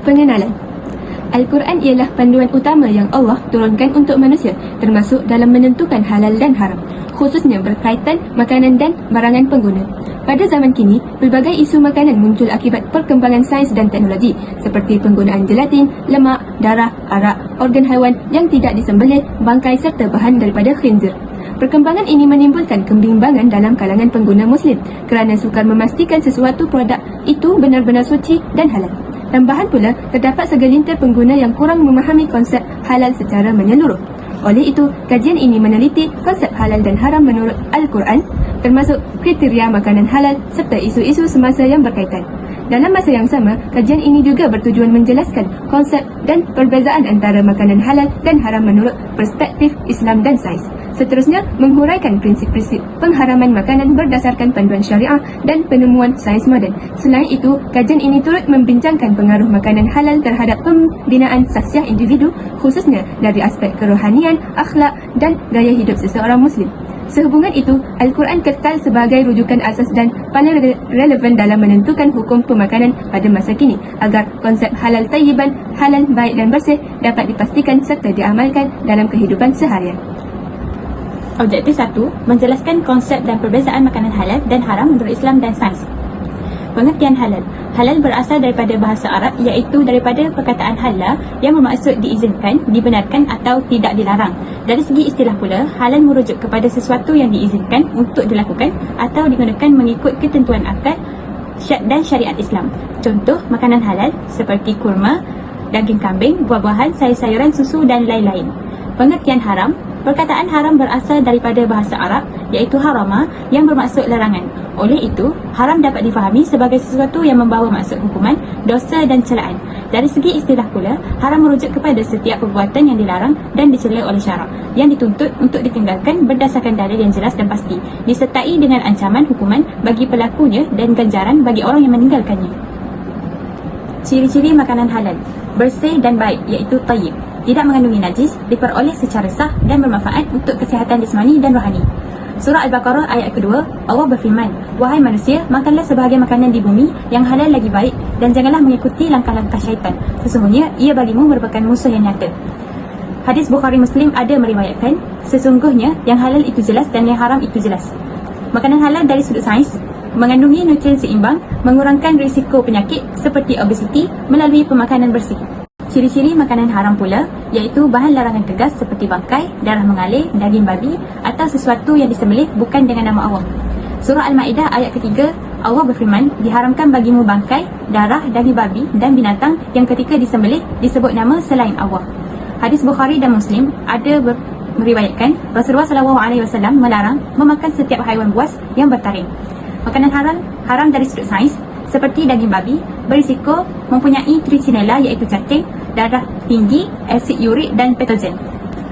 Pengenalan. Al-Quran ialah panduan utama yang Allah turunkan untuk manusia, termasuk dalam menentukan halal dan haram, khususnya berkaitan makanan dan barangan pengguna. Pada zaman kini, pelbagai isu makanan muncul akibat perkembangan sains dan teknologi, seperti penggunaan gelatin, lemak, darah, arak, organ haiwan yang tidak disembelih, bangkai serta bahan daripada khinzir. Perkembangan ini menimbulkan kebimbangan dalam kalangan pengguna Muslim kerana sukar memastikan sesuatu produk itu benar-benar suci dan halal. Tambahan pula, terdapat segelintir pengguna yang kurang memahami konsep halal secara menyeluruh. Oleh itu, kajian ini meneliti konsep halal dan haram menurut Al-Quran, termasuk kriteria makanan halal serta isu-isu semasa yang berkaitan. Dalam masa yang sama, kajian ini juga bertujuan menjelaskan konsep dan perbezaan antara makanan halal dan haram menurut perspektif Islam dan sains. Seterusnya, menghuraikan prinsip-prinsip pengharaman makanan berdasarkan panduan syariah dan penemuan sains moden. Selain itu, kajian ini turut membincangkan pengaruh makanan halal terhadap pembinaan sahsiah individu, khususnya dari aspek kerohanian, akhlak dan gaya hidup seseorang Muslim. Sehubungan itu, Al-Quran kekal sebagai rujukan asas dan paling relevan dalam menentukan hukum pemakanan pada masa kini, agar konsep halal tayyiban, halal baik dan bersih dapat dipastikan serta diamalkan dalam kehidupan seharian. Objektif 1. Menjelaskan konsep dan perbezaan makanan halal dan haram menurut Islam dan sains. Pengertian halal. Halal berasal daripada bahasa Arab, iaitu daripada perkataan halal yang bermaksud diizinkan, dibenarkan atau tidak dilarang. Dari segi istilah pula, halal merujuk kepada sesuatu yang diizinkan untuk dilakukan atau digunakan mengikut ketentuan akal dan syariat Islam. Contoh makanan halal seperti kurma, daging kambing, buah-buahan, sayur-sayuran, susu dan lain-lain. Pengertian haram. Perkataan haram berasal daripada bahasa Arab, iaitu harama yang bermaksud larangan. Oleh itu, haram dapat difahami sebagai sesuatu yang membawa maksud hukuman, dosa dan celaan. Dari segi istilah pula, haram merujuk kepada setiap perbuatan yang dilarang dan dicela oleh syarak, yang dituntut untuk ditinggalkan berdasarkan dalil yang jelas dan pasti, disertai dengan ancaman hukuman bagi pelakunya dan ganjaran bagi orang yang meninggalkannya. Ciri-ciri makanan halal. Bersih dan baik, iaitu tayyib. Tidak mengandungi najis, diperoleh secara sah dan bermanfaat untuk kesihatan jasmani dan rohani. Surah Al-Baqarah ayat kedua, Allah berfirman, "Wahai manusia, makanlah sebahagian makanan di bumi yang halal lagi baik dan janganlah mengikuti langkah-langkah syaitan. Sesungguhnya ia bagimu merupakan musuh yang nyata." Hadis Bukhari Muslim ada meriwayatkan, sesungguhnya yang halal itu jelas dan yang haram itu jelas. Makanan halal dari sudut sains mengandungi nutrien seimbang, mengurangkan risiko penyakit seperti obesiti melalui pemakanan bersih. Ciri-ciri makanan haram pula, iaitu bahan larangan tegas seperti bangkai, darah mengalir, daging babi atau sesuatu yang disembelih bukan dengan nama Allah. Surah Al-Ma'idah ayat ketiga, Allah berfirman, diharamkan bagimu bangkai, darah, daging babi dan binatang yang ketika disembelih disebut nama selain Allah. Hadis Bukhari dan Muslim ada meriwayatkan Rasulullah SAW melarang memakan setiap haiwan buas yang bertaring. Makanan haram dari sudut sains seperti daging babi berisiko mempunyai trichinella, iaitu cacing, darah tinggi, asid urik dan patogen.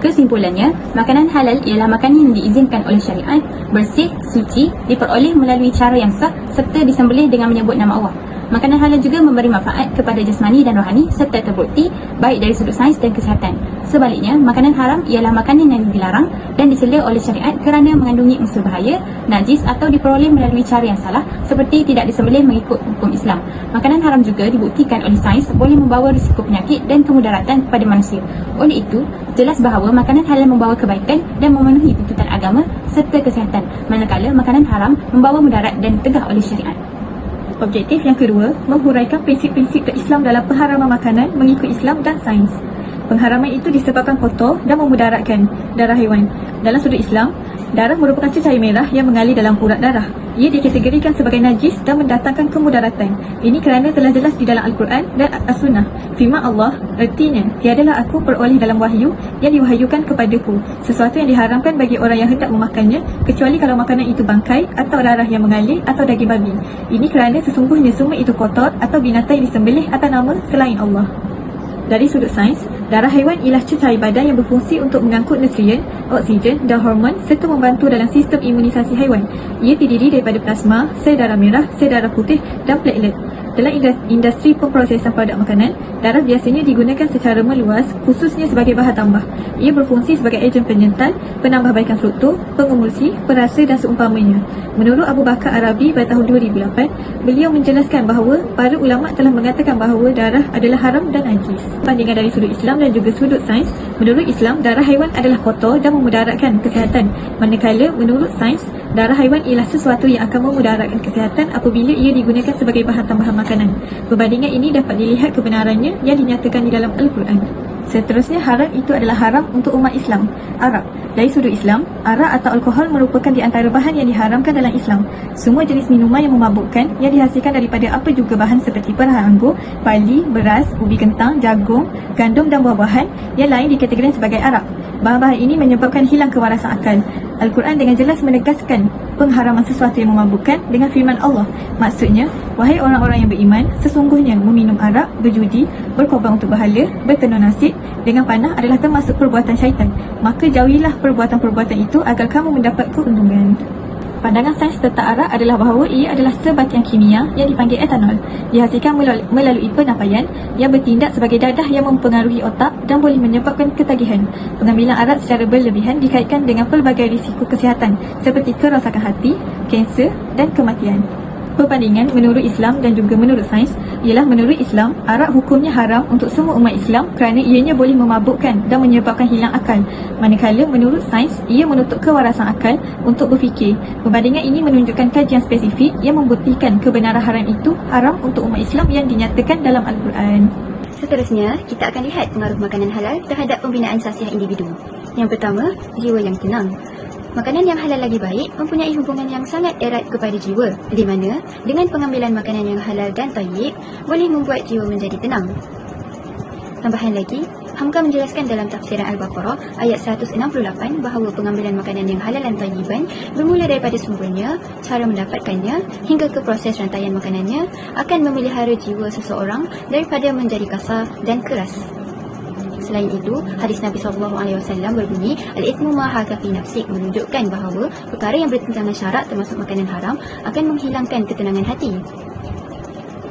Kesimpulannya, makanan halal ialah makanan yang diizinkan oleh syariat, bersih, suci, diperoleh melalui cara yang sah serta disembelih dengan menyebut nama Allah. Makanan halal juga memberi manfaat kepada jasmani dan rohani serta terbukti baik dari sudut sains dan kesihatan. Sebaliknya, makanan haram ialah makanan yang dilarang dan dicela oleh syariat kerana mengandungi unsur bahaya, najis atau diperoleh melalui cara yang salah seperti tidak disembelih mengikut hukum Islam. Makanan haram juga dibuktikan oleh sains boleh membawa risiko penyakit dan kemudaratan kepada manusia. Oleh itu, jelas bahawa makanan halal membawa kebaikan dan memenuhi tuntutan agama serta kesihatan, manakala makanan haram membawa mudarat dan ditegah oleh syariat. Objektif yang kedua, menghuraikan prinsip-prinsip Islam dalam pengharaman makanan mengikut Islam dan sains. Pengharaman itu disebabkan kotor dan memudaratkan darah haiwan. Dalam sudut Islam, darah merupakan cecair merah yang mengalir dalam urat darah. Ia dikategorikan sebagai najis dan mendatangkan kemudaratan. Ini kerana telah jelas di dalam Al-Quran dan As-Sunnah. Firman Allah, artinya, tiadalah aku peroleh dalam wahyu yang diwahyukan kepadaku sesuatu yang diharamkan bagi orang yang hendak memakannya, kecuali kalau makanan itu bangkai atau darah yang mengalir atau daging babi. Ini kerana sesungguhnya semua itu kotor atau binatang yang disembelih atas nama selain Allah. Dari sudut sains, Darah haiwan ialah cecair badan yang berfungsi untuk mengangkut nutrien, oksigen dan hormon serta membantu dalam sistem imunisasi haiwan. Ia terdiri daripada plasma, sel darah merah, sel darah putih dan platelet. Dalam industri pemprosesan produk makanan, darah biasanya digunakan secara meluas khususnya sebagai bahan tambah. Ia berfungsi sebagai ejen penyental, penambahbaikan struktur, pengemulsi, perasa dan seumpamanya. Menurut Abu Bakar Arabi pada tahun 2008, beliau menjelaskan bahawa para ulama telah mengatakan bahawa darah adalah haram dan najis. Bandingan dari sudut Islam dan juga sudut sains, menurut Islam, darah haiwan adalah kotor dan memudaratkan kesihatan. Manakala menurut sains, darah haiwan ialah sesuatu yang akan memudaratkan kesihatan apabila ia digunakan sebagai bahan tambahan makanan. Perbandingan ini dapat dilihat kebenarannya yang dinyatakan di dalam Al-Quran. Seterusnya, haram itu adalah haram untuk umat Islam. Arak. Dari sudut Islam, arak atau alkohol merupakan di antara bahan yang diharamkan dalam Islam. Semua jenis minuman yang memabukkan yang dihasilkan daripada apa juga bahan seperti perahan anggur, barli, beras, ubi kentang, jagung, gandum dan buah-buahan yang lain dikategorikan sebagai arak. Bahan-bahan ini menyebabkan hilang kewarasan akal. Al-Quran dengan jelas menegaskan pengharaman sesuatu yang memabukkan dengan firman Allah. Maksudnya, wahai orang-orang yang beriman, sesungguhnya meminum arak, berjudi, berkorban untuk berhala, bertenun nasib dengan panah adalah termasuk perbuatan syaitan. Maka jauhilah perbuatan-perbuatan itu agar kamu mendapat keuntungan. Pandangan sains tentang arak adalah bahawa ia adalah sebatian kimia yang dipanggil etanol. Dihasilkan melalui penyampaian yang bertindak sebagai dadah yang mempengaruhi otak dan boleh menyebabkan ketagihan. Pengambilan arak secara berlebihan dikaitkan dengan pelbagai risiko kesihatan seperti kerosakan hati, kanser dan kematian. Perbandingan menurut Islam dan juga menurut sains ialah menurut Islam, arak hukumnya haram untuk semua umat Islam kerana ianya boleh memabukkan dan menyebabkan hilang akal. Manakala menurut sains, ia menutup kewarasan akal untuk berfikir. Perbandingan ini menunjukkan kajian spesifik yang membuktikan kebenaran haram itu haram untuk umat Islam yang dinyatakan dalam Al-Quran. Seterusnya, kita akan lihat pengaruh makanan halal terhadap pembinaan sasiah individu. Yang pertama, jiwa yang tenang. Makanan yang halal lagi baik mempunyai hubungan yang sangat erat kepada jiwa, di mana dengan pengambilan makanan yang halal dan tayyib boleh membuat jiwa menjadi tenang. Tambahan lagi, Hamka menjelaskan dalam tafsiran Al-Baqarah ayat 168 bahawa pengambilan makanan yang halal dan tayyiban bermula daripada sumbernya, cara mendapatkannya hingga ke proses rantaian makanannya akan memelihara jiwa seseorang daripada menjadi kasar dan keras. Selain itu, hadis Nabi SAW berbunyi, Al-ithmu ma haka fi nafsik, menunjukkan bahawa perkara yang bertentangan syarak termasuk makanan haram akan menghilangkan ketenangan hati.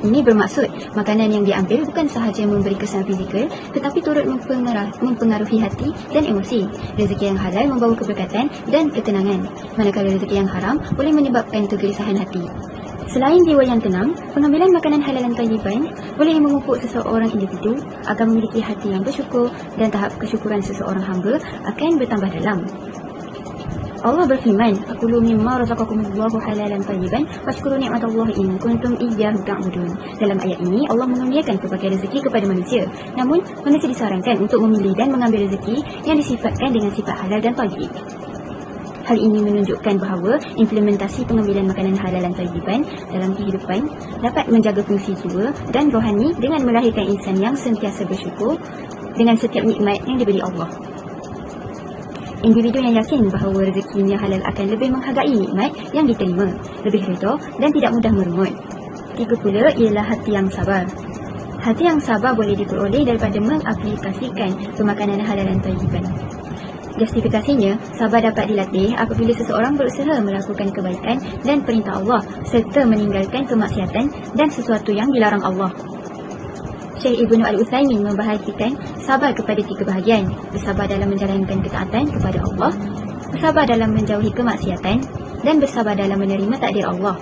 Ini bermaksud, makanan yang diambil bukan sahaja memberi kesan fizikal tetapi turut mempengaruhi hati dan emosi. Rezeki yang halal membawa keberkatan dan ketenangan, manakala rezeki yang haram boleh menyebabkan kegelisahan hati. Selain jiwa yang tenang, pengambilan makanan halal dan tayyiban boleh memupuk seseorang individu agar memiliki hati yang bersyukur dan tahap kesyukuran seseorang hamba akan bertambah dalam. Allah berfirman, "Fakulu mimma razaqakumullahu halalan tayyiban washkuru ni'matallahi in kuntum iyyahu ta'budun." Dalam ayat ini, Allah menurunkan pelbagai rezeki kepada manusia. Namun, manusia disarankan untuk memilih dan mengambil rezeki yang disifatkan dengan sifat halal dan tayyib. Hal ini menunjukkan bahawa implementasi pengambilan makanan halal dan tayyiban dalam kehidupan dapat menjaga fungsi jiwa dan rohani dengan melahirkan insan yang sentiasa bersyukur dengan setiap nikmat yang diberi Allah. Individu yang yakin bahawa rezekinya halal akan lebih menghargai nikmat yang diterima, lebih redha dan tidak mudah merungut. Tiga pula ialah hati yang sabar. Hati yang sabar boleh diperoleh daripada mengaplikasikan pemakanan halal dan tayyiban. Justifikasinya, sabar dapat dilatih apabila seseorang berusaha melakukan kebaikan dan perintah Allah serta meninggalkan kemaksiatan dan sesuatu yang dilarang Allah. Syekh Ibnu Al-Utsaimin membahagikan sabar kepada tiga bahagian: bersabar dalam menjalankan ketaatan kepada Allah, bersabar dalam menjauhi kemaksiatan, dan bersabar dalam menerima takdir Allah.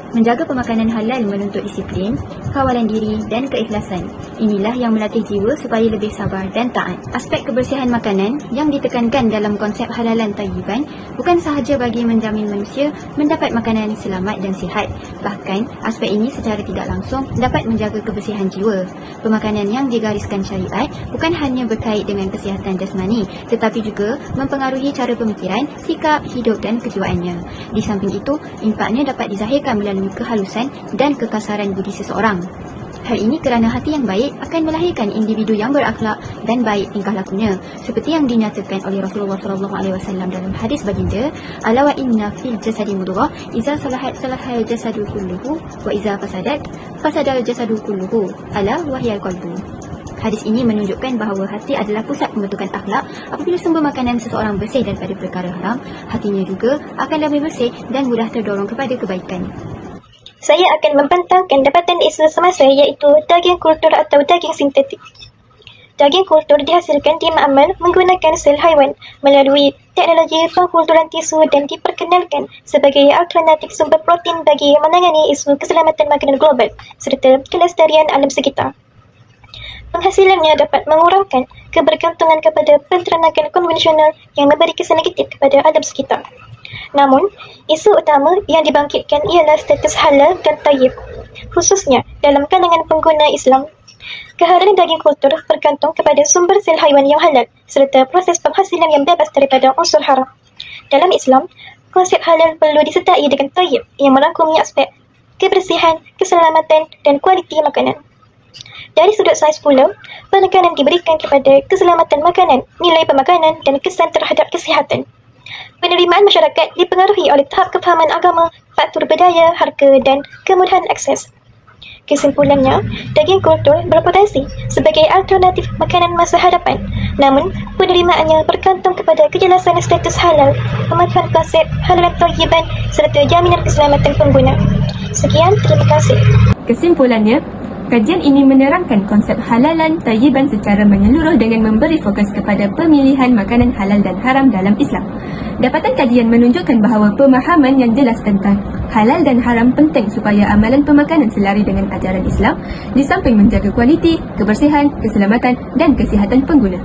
Menjaga pemakanan halal menuntut disiplin, kawalan diri dan keikhlasan. Inilah yang melatih jiwa supaya lebih sabar dan taat. Aspek kebersihan makanan yang ditekankan dalam konsep halalan tayyiban bukan sahaja bagi menjamin manusia mendapat makanan selamat dan sihat. Bahkan, aspek ini secara tidak langsung dapat menjaga kebersihan jiwa. Pemakanan yang digariskan syariat bukan hanya berkait dengan kesihatan jasmani, tetapi juga mempengaruhi cara pemikiran, sikap, hidup dan kejiwaannya. Di samping itu, impaknya dapat dizahirkan melalui kehalusan dan kekasaran budi seseorang. Hal ini kerana hati yang baik akan melahirkan individu yang berakhlak dan baik tingkah lakunya, seperti yang dinyatakan oleh Rasulullah SAW dalam hadis baginda, "Ala wa inna fil jasadi mudghah, idza salahat salahal jasadu kulluhu wa idza fasadat fasadal jasadu kulluhu, ala wa hiyal qalbu." Hadis ini menunjukkan bahawa hati adalah pusat pembentukan akhlak. Apabila sumber makanan seseorang bersih daripada perkara haram, hatinya juga akan lebih bersih dan mudah terdorong kepada kebaikan. Saya akan membantahkan dapatan isu semasa iaitu daging kultur atau daging sintetik. Daging kultur dihasilkan di ma'amal menggunakan sel haiwan melalui teknologi pengkulturan tisu dan diperkenalkan sebagai alternatif sumber protein bagi menangani isu keselamatan makanan global serta kelestarian alam sekitar. Penghasilannya dapat mengurangkan kebergantungan kepada penternakan konvensional yang memberi kesan negatif kepada alam sekitar. Namun, isu utama yang dibangkitkan ialah status halal dan tayyib, khususnya dalam kalangan pengguna Islam. Kehalalan daging kultur bergantung kepada sumber sel haiwan yang halal serta proses penghasilan yang bebas daripada unsur haram. Dalam Islam, konsep halal perlu disertai dengan tayyib yang merangkumi aspek kebersihan, keselamatan dan kualiti makanan. Dari sudut sains pula, penekanan diberikan kepada keselamatan makanan, nilai pemakanan dan kesan terhadap kesihatan. Penerimaan masyarakat dipengaruhi oleh tahap kefahaman agama, faktor budaya, harga dan kemudahan akses. Kesimpulannya, daging kultur berpotensi sebagai alternatif makanan masa hadapan. Namun, penerimaannya bergantung kepada kejelasan status halal, pemahaman konsep halalan thayyiban serta jaminan keselamatan pengguna. Sekian, terima kasih. Kesimpulannya, kajian ini menerangkan konsep halalan thayyiban secara menyeluruh dengan memberi fokus kepada pemilihan makanan halal dan haram dalam Islam. Dapatan kajian menunjukkan bahawa pemahaman yang jelas tentang halal dan haram penting supaya amalan pemakanan selari dengan ajaran Islam di samping menjaga kualiti, kebersihan, keselamatan dan kesihatan pengguna.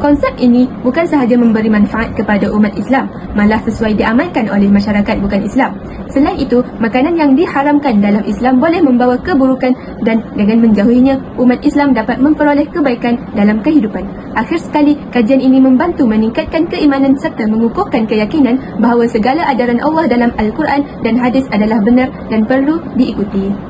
Konsep ini bukan sahaja memberi manfaat kepada umat Islam, malah sesuai diamalkan oleh masyarakat bukan Islam. Selain itu, makanan yang diharamkan dalam Islam boleh membawa keburukan dan dengan menjauhinya, umat Islam dapat memperoleh kebaikan dalam kehidupan. Akhir sekali, kajian ini membantu meningkatkan keimanan serta mengukuhkan keyakinan bahawa segala ajaran Allah dalam Al-Quran dan hadis adalah benar dan perlu diikuti.